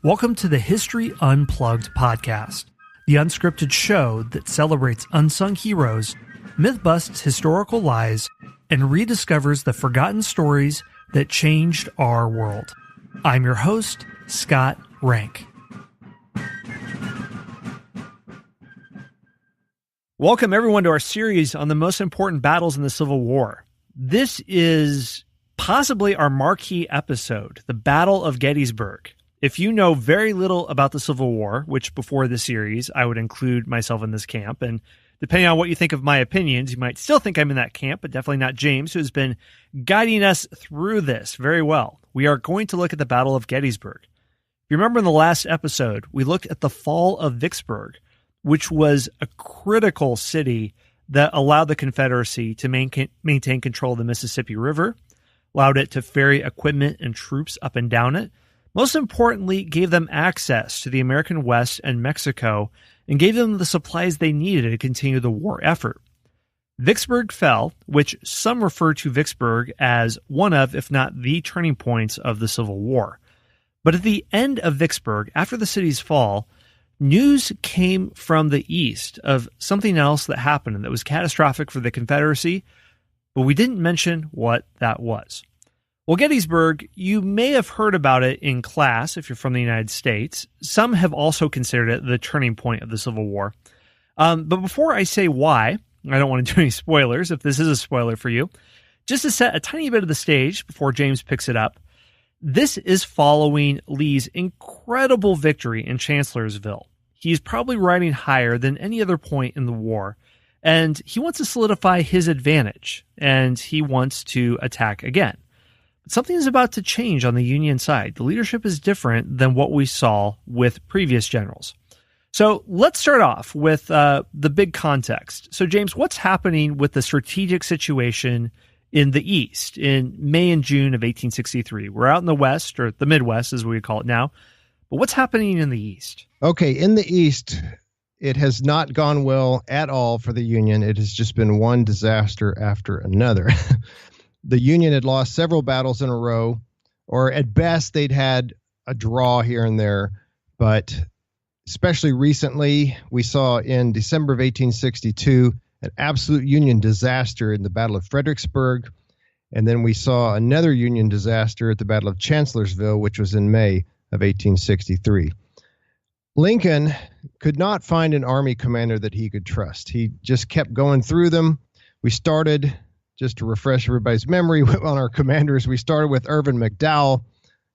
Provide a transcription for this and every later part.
Welcome to the History Unplugged podcast, the unscripted show that celebrates unsung heroes, myth-busts historical lies, and rediscovers the forgotten stories that changed our world. I'm your host, Scott Rank. Welcome everyone to our series on the most important battles in the Civil War. This is possibly our marquee episode, the Battle of Gettysburg. If you know very little about the Civil War, which before the series I would include myself in this camp, and depending on what you think of my opinions, you might still think I'm in that camp, but definitely not James, who has been guiding us through this very well. We are going to look at the Battle of Gettysburg. If you remember in the last episode, we looked at the fall of Vicksburg, which was a critical city that allowed the Confederacy to maintain control of the Mississippi River, allowed it to ferry equipment and troops up and down it, most importantly, gave them access to the American West and Mexico, and gave them the supplies they needed to continue the war effort. Vicksburg fell, which some refer to Vicksburg as one of, if not the turning points of the Civil War. But at the end of Vicksburg, after the city's fall, news came from the east of something else that happened and that was catastrophic for the Confederacy, but we didn't mention what that was. Well, Gettysburg, you may have heard about it in class if you're from the United States. Some have also considered it the turning point of the Civil War. But before I say why, I don't want to do any spoilers if this is a spoiler for you, just to set a tiny bit of the stage before James picks it up, this is following Lee's incredible victory in Chancellorsville. He's probably riding higher than any other point in the war, and he wants to solidify his advantage, and he wants to attack again. Something is about to change on the Union side. The leadership is different than what we saw with previous generals. So let's start off with the big context. So James, what's happening with the strategic situation in the East in May and June of 1863? We're out in the West, or the Midwest as we call it now, but what's happening in the East? Okay, in the East, it has not gone well at all for the Union. It has just been one disaster after another. The Union had lost several battles in a row, or at best they'd had a draw here and there. But especially recently, we saw in December of 1862 an absolute Union disaster in the Battle of Fredericksburg. And then we saw another Union disaster at the Battle of Chancellorsville, which was in May of 1863. Lincoln could not find an army commander that he could trust. He just kept going through them. We started, just to refresh everybody's memory on our commanders, we started with Irvin McDowell.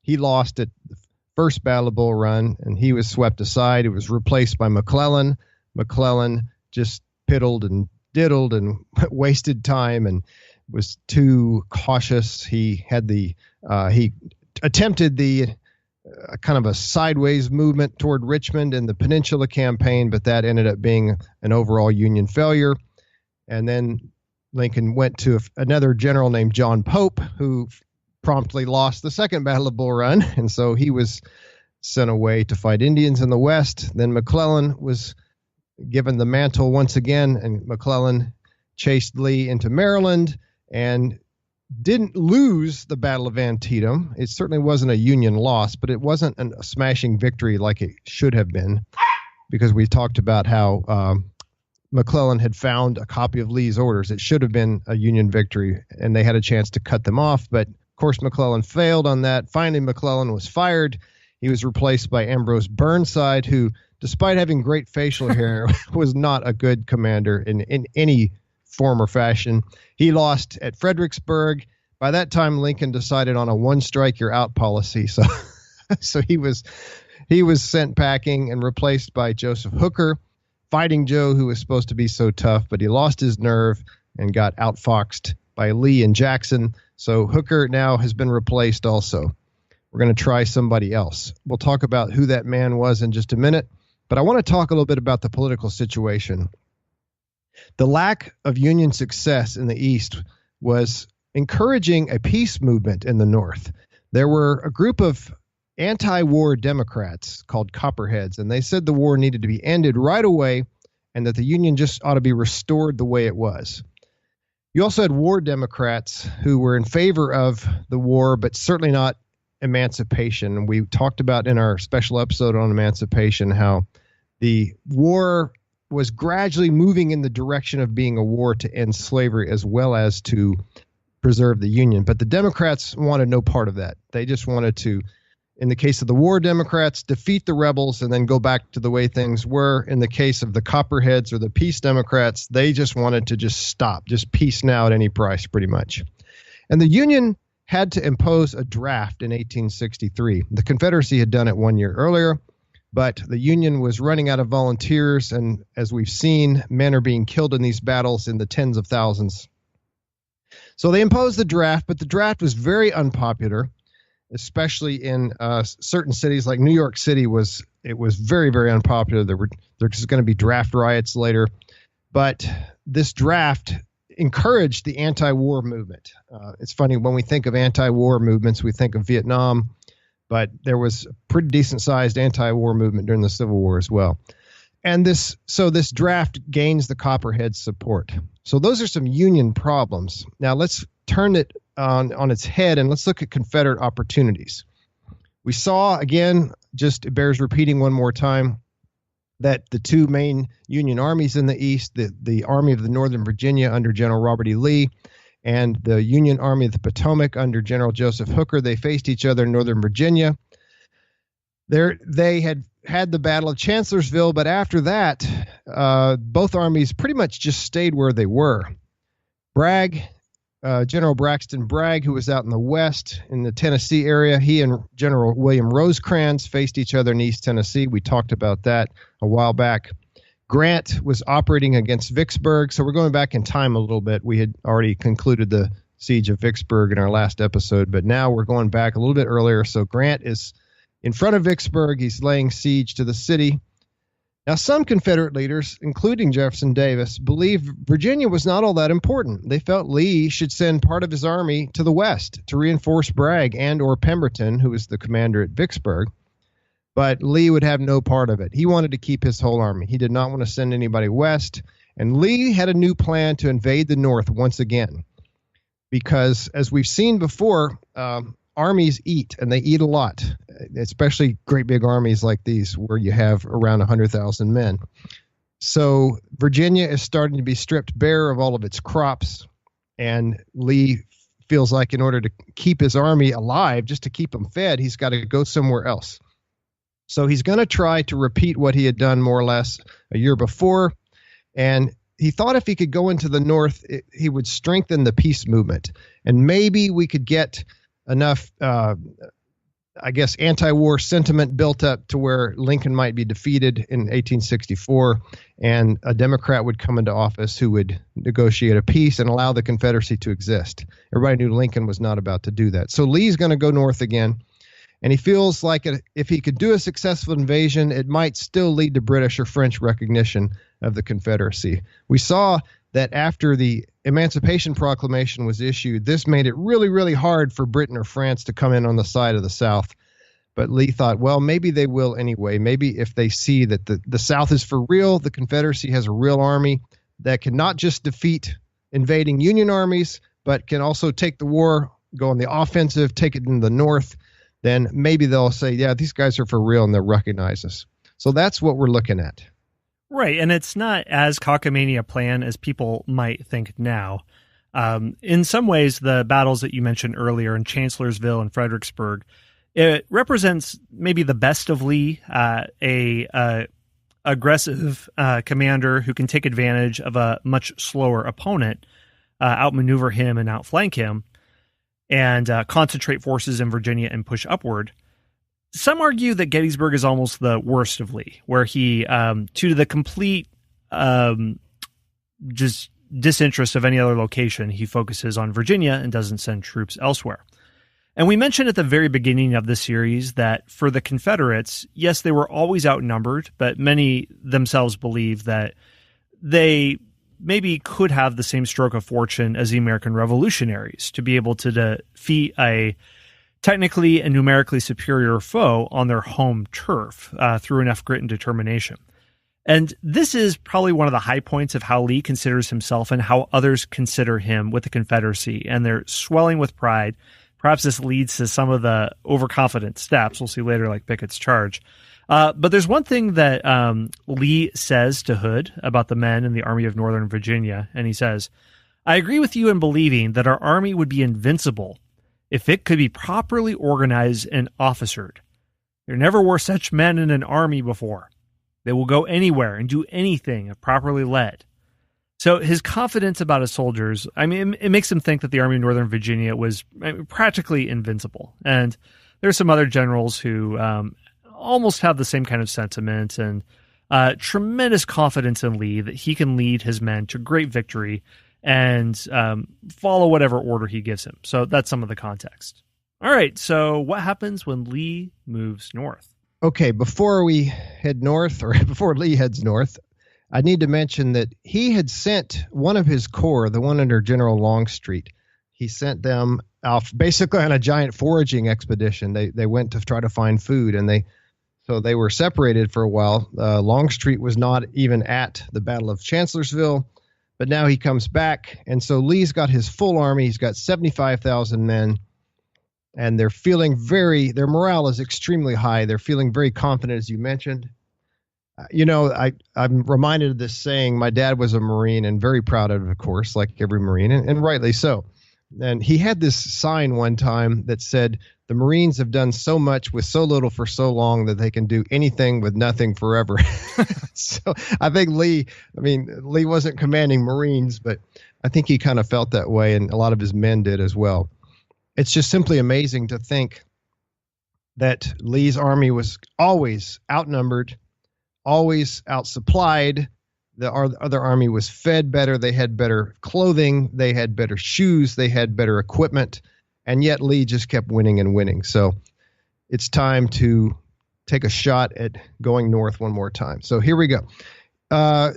He lost at the first Battle of Bull Run, and he was swept aside. It was replaced by McClellan. McClellan just piddled and diddled and wasted time and was too cautious. He had he attempted the kind of a sideways movement toward Richmond in the Peninsula campaign, but that ended up being an overall Union failure. And then Lincoln went to another general named John Pope, who promptly lost the second Battle of Bull Run, and so he was sent away to fight Indians in the West. Then McClellan was given the mantle once again, and McClellan chased Lee into Maryland and didn't lose the Battle of Antietam. It certainly wasn't a Union loss, but it wasn't a smashing victory like it should have been, because we talked about how McClellan had found a copy of Lee's orders. It should have been a Union victory, and they had a chance to cut them off. But, of course, McClellan failed on that. Finally, McClellan was fired. He was replaced by Ambrose Burnside, who, despite having great facial hair, was not a good commander in any form or fashion. He lost at Fredericksburg. By that time, Lincoln decided on a one-strike-you're-out policy. So he was sent packing and replaced by Joseph Hooker, Fighting Joe, who was supposed to be so tough, but he lost his nerve and got outfoxed by Lee and Jackson. So Hooker now has been replaced also. We're going to try somebody else. We'll talk about who that man was in just a minute, but I want to talk a little bit about the political situation. The lack of Union success in the East was encouraging a peace movement in the North. There were a group of anti-war Democrats called Copperheads, and they said the war needed to be ended right away and that the Union just ought to be restored the way it was. You also had war Democrats who were in favor of the war, but certainly not emancipation. We talked about in our special episode on emancipation how the war was gradually moving in the direction of being a war to end slavery as well as to preserve the Union. But the Democrats wanted no part of that. They just wanted to, in the case of the war Democrats, defeat the rebels and then go back to the way things were. In the case of the Copperheads or the Peace Democrats, they just wanted to just stop, just peace now at any price, pretty much. And the Union had to impose a draft in 1863. The Confederacy had done it 1 year earlier, but the Union was running out of volunteers, and as we've seen, men are being killed in these battles in the tens of thousands. So they imposed the draft, but the draft was very unpopular, especially in certain cities like New York City. It was very, very unpopular. There's going to be draft riots later, but this draft encouraged the anti-war movement. It's funny, when we think of anti-war movements, we think of Vietnam, but there was a pretty decent-sized anti-war movement during the Civil War as well. And this draft gains the Copperheads' support. So those are some Union problems. Now let's turn it on its head and let's look at Confederate opportunities. We saw, again, just it bears repeating one more time, that the two main Union armies in the East, the Army of the Northern Virginia under General Robert E. Lee and the Union Army of the Potomac under General Joseph Hooker, they faced each other in Northern Virginia. They had the Battle of Chancellorsville, but after that, both armies pretty much just stayed where they were. General Braxton Bragg, who was out in the west in the Tennessee area, he and General William Rosecrans faced each other in East Tennessee. We talked about that a while back. Grant was operating against Vicksburg, so we're going back in time a little bit. We had already concluded the siege of Vicksburg in our last episode, but now we're going back a little bit earlier. So Grant is in front of Vicksburg. He's laying siege to the city. Now, some Confederate leaders, including Jefferson Davis, believed Virginia was not all that important. They felt Lee should send part of his army to the west to reinforce Bragg and or Pemberton, who was the commander at Vicksburg. But Lee would have no part of it. He wanted to keep his whole army. He did not want to send anybody west. And Lee had a new plan to invade the North once again. Because, as we've seen before, armies eat, and they eat a lot, especially great big armies like these where you have around 100,000 men. So Virginia is starting to be stripped bare of all of its crops, and Lee feels like in order to keep his army alive, just to keep them fed, he's got to go somewhere else. So he's going to try to repeat what he had done more or less a year before, and he thought if he could go into the North, he would strengthen the peace movement, and maybe we could get enough, anti-war sentiment built up to where Lincoln might be defeated in 1864 and a Democrat would come into office who would negotiate a peace and allow the Confederacy to exist. Everybody knew Lincoln was not about to do that. So Lee's going to go north again, and he feels like if he could do a successful invasion, it might still lead to British or French recognition of the Confederacy. We saw that after the Emancipation Proclamation was issued, this made it really, really hard for Britain or France to come in on the side of the South. But Lee thought, well, maybe they will anyway. Maybe if they see that the South is for real, the Confederacy has a real army that can not just defeat invading Union armies, but can also take the war, go on the offensive, take it in the North, then maybe they'll say, yeah, these guys are for real and they'll recognize us. So that's what we're looking at. Right, and it's not as cockamamie a plan as people might think now. In some ways, the battles that you mentioned earlier in Chancellorsville and Fredericksburg, it represents maybe the best of Lee, a aggressive commander who can take advantage of a much slower opponent, outmaneuver him and outflank him, and concentrate forces in Virginia and push upward. Some argue that Gettysburg is almost the worst of Lee, where he, to the complete just disinterest of any other location, he focuses on Virginia and doesn't send troops elsewhere. And we mentioned at the very beginning of the series that for the Confederates, yes, they were always outnumbered, but many themselves believe that they maybe could have the same stroke of fortune as the American revolutionaries to be able to defeat a technically and numerically superior foe on their home turf through enough grit and determination. And this is probably one of the high points of how Lee considers himself and how others consider him with the Confederacy, and they're swelling with pride, Perhaps this leads to some of the overconfident steps we'll see later, like Pickett's charge. But there's one thing that Lee says to Hood about the men in the Army of Northern Virginia, and he says, "I agree with you in believing that our army would be invincible if it could be properly organized and officered. There never were such men in an army before. They will go anywhere and do anything if properly led." So his confidence about his soldiers, I mean, it makes him think that the Army of Northern Virginia was practically invincible. And there's some other generals who almost have the same kind of sentiment and tremendous confidence in Lee that he can lead his men to great victory and follow whatever order he gives him. So that's some of the context. All right, so what happens when Lee moves north? Okay, before we head north, or before Lee heads north, I need to mention that he had sent one of his corps, the one under General Longstreet. He sent them off basically on a giant foraging expedition. They went to try to find food, and they were separated for a while. Longstreet was not even at the Battle of Chancellorsville, but now he comes back, and so Lee's got his full army. He's got 75,000 men, and they're feeling their morale is extremely high. They're feeling very confident, as you mentioned. I'm reminded of this saying. My dad was a Marine and very proud of it, of course, like every Marine, and rightly so. And he had this sign one time that said, "The Marines have done so much with so little for so long that they can do anything with nothing forever." So I think Lee wasn't commanding Marines, but I think he kind of felt that way, and a lot of his men did as well. It's just simply amazing to think that Lee's army was always outnumbered, always outsupplied. The other army was fed better. They had better clothing. They had better shoes. They had better equipment. And yet Lee just kept winning and winning. So it's time to take a shot at going north one more time. So here we go.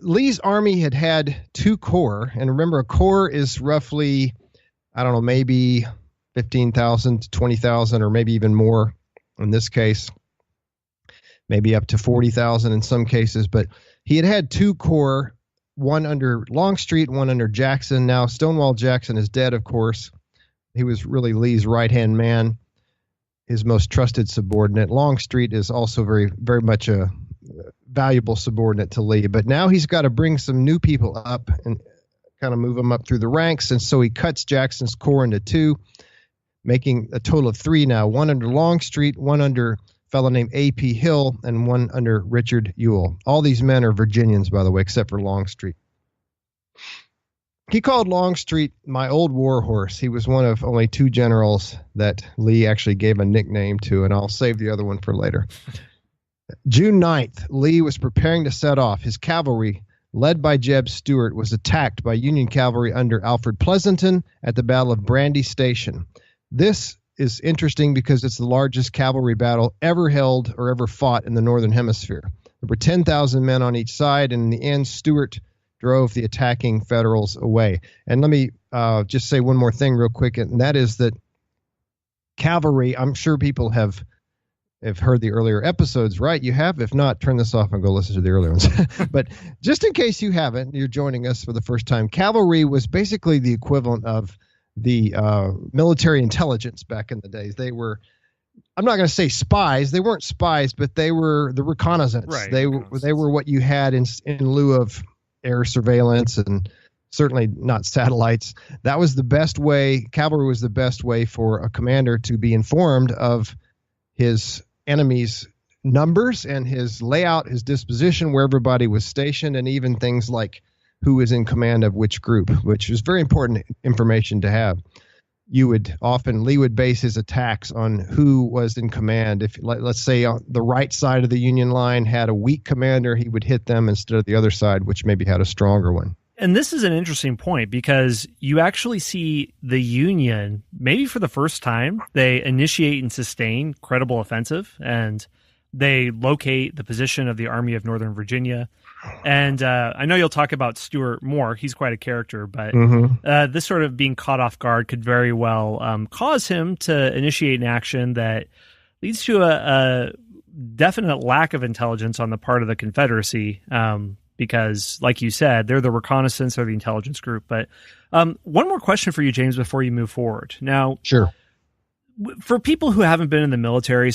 Lee's army had 2 corps. And remember, a corps is roughly, I don't know, maybe 15,000 to 20,000, or maybe even more in this case. Maybe up to 40,000 in some cases, but he had 2 corps, one under Longstreet, one under Jackson. Now, Stonewall Jackson is dead, of course. He was really Lee's right-hand man, his most trusted subordinate. Longstreet is also very, very much a valuable subordinate to Lee, but now he's got to bring some new people up and kind of move them up through the ranks, and so he cuts Jackson's corps into 2, making a total of 3 now, one under Longstreet, one under fellow named A.P. Hill, and one under Richard Ewell. All these men are Virginians, by the way, except for Longstreet. He called Longstreet my old war horse. He was one of only 2 generals that Lee actually gave a nickname to, and I'll save the other one for later. June 9th, Lee was preparing to set off. His cavalry, led by Jeb Stuart, was attacked by Union cavalry under Alfred Pleasanton at the Battle of Brandy Station. This is interesting because it's the largest cavalry battle ever held or ever fought in the Northern Hemisphere. There were 10,000 men on each side, and in the end, Stuart drove the attacking Federals away. And let me just say one more thing real quick, and that is that cavalry, I'm sure people have heard the earlier episodes, right? You have? If not, turn this off and go listen to the earlier ones. But just in case you haven't, you're joining us for the first time, cavalry was basically the equivalent of the military intelligence back in the days. They were, I'm not going to say spies. They weren't spies, but they were the reconnaissance. Right, they were what you had in lieu of air surveillance, and certainly not satellites. That was the best way. Cavalry was the best way for a commander to be informed of his enemy's numbers and his layout, his disposition, where everybody was stationed, and even things like who was in command of which group, which is very important information to have. Lee would base his attacks on who was in command. If, let's say, on the right side of the Union line had a weak commander, he would hit them instead of the other side, which maybe had a stronger one. And this is an interesting point because you actually see the Union, maybe for the first time, they initiate and sustain credible offensive, and they locate the position of the Army of Northern Virginia. And I know you'll talk about Stuart more. He's quite a character, but this sort of being caught off guard could very well cause him to initiate an action that leads to a definite lack of intelligence on the part of the Confederacy, because, like you said, they're the reconnaissance or the intelligence group. But one more question for you, James, before you move forward. Now, sure. For people who haven't been in the military,